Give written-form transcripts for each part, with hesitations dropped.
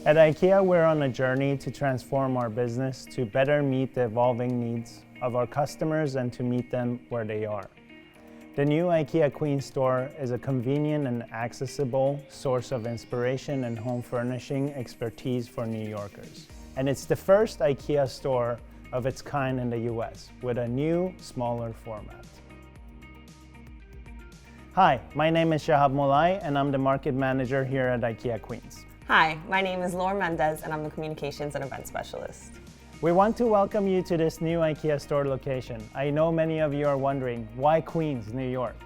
At IKEA, we're on a journey to transform our business to better meet the evolving needs of our customers and to meet them where they are. The new IKEA Queens store is a convenient and accessible source of inspiration and home furnishing expertise for New Yorkers. And it's the first IKEA store of its kind in the US with a new, smaller format. Hi, my name is Shahab Molai and I'm the market manager here at IKEA Queens. Hi, my name is Laura Mendez and I'm the Communications and Event Specialist. We want to welcome you to this new IKEA store location. I know many of you are wondering, why Queens, New York?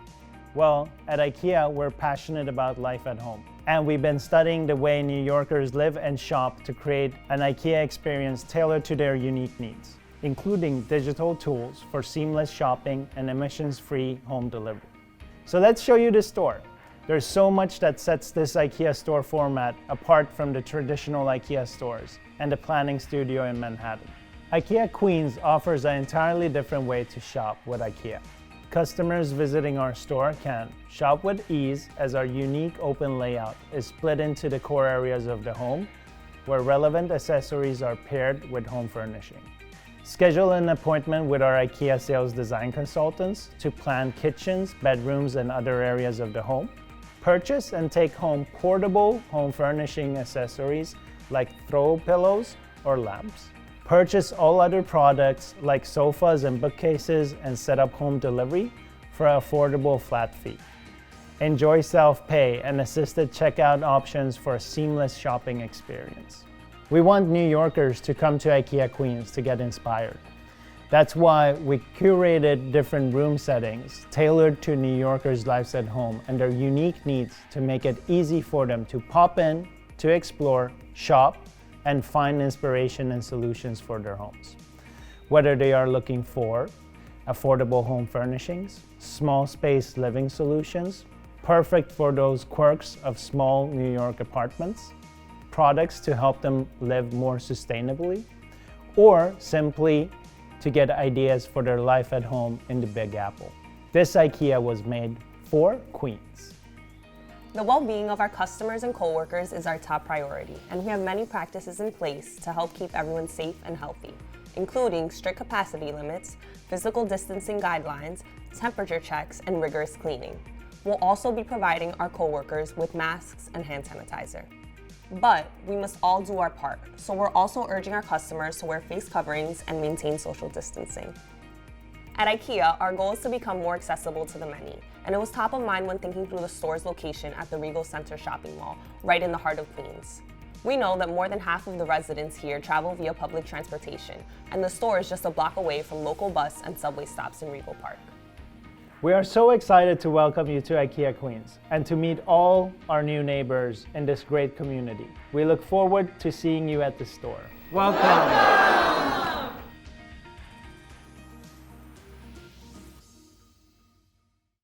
Well, at IKEA, we're passionate about life at home. And we've been studying the way New Yorkers live and shop to create an IKEA experience tailored to their unique needs, including digital tools for seamless shopping and emissions-free home delivery. So let's show you the store. There's so much that sets this IKEA store format apart from the traditional IKEA stores and the planning studio in Manhattan. IKEA Queens offers an entirely different way to shop with IKEA. Customers visiting our store can shop with ease as our unique open layout is split into the core areas of the home, where relevant accessories are paired with home furnishing. Schedule an appointment with our IKEA sales design consultants to plan kitchens, bedrooms, and other areas of the home. Purchase and take home portable home furnishing accessories like throw pillows or lamps. Purchase all other products like sofas and bookcases and set up home delivery for an affordable flat fee. Enjoy self-pay and assisted checkout options for a seamless shopping experience. We want New Yorkers to come to IKEA Queens to get inspired. That's why we curated different room settings tailored to New Yorkers' lives at home and their unique needs to make it easy for them to pop in, to explore, shop, and find inspiration and solutions for their homes. Whether they are looking for affordable home furnishings, small space living solutions, perfect for those quirks of small New York apartments, products to help them live more sustainably, or simply to get ideas for their life at home in the Big Apple. This IKEA was made for Queens. The well-being of our customers and coworkers is our top priority, and we have many practices in place to help keep everyone safe and healthy, including strict capacity limits, physical distancing guidelines, temperature checks, and rigorous cleaning. We'll also be providing our coworkers with masks and hand sanitizer. But we must all do our part, so we're also urging our customers to wear face coverings and maintain social distancing. At IKEA, our goal is to become more accessible to the many, and it was top of mind when thinking through the store's location at the Rego Center Shopping Mall, right in the heart of Queens. We know that more than half of the residents here travel via public transportation, and the store is just a block away from local bus and subway stops in Rego Park. We are so excited to welcome you to IKEA Queens and to meet all our new neighbors in this great community. We look forward to seeing you at the store. Welcome!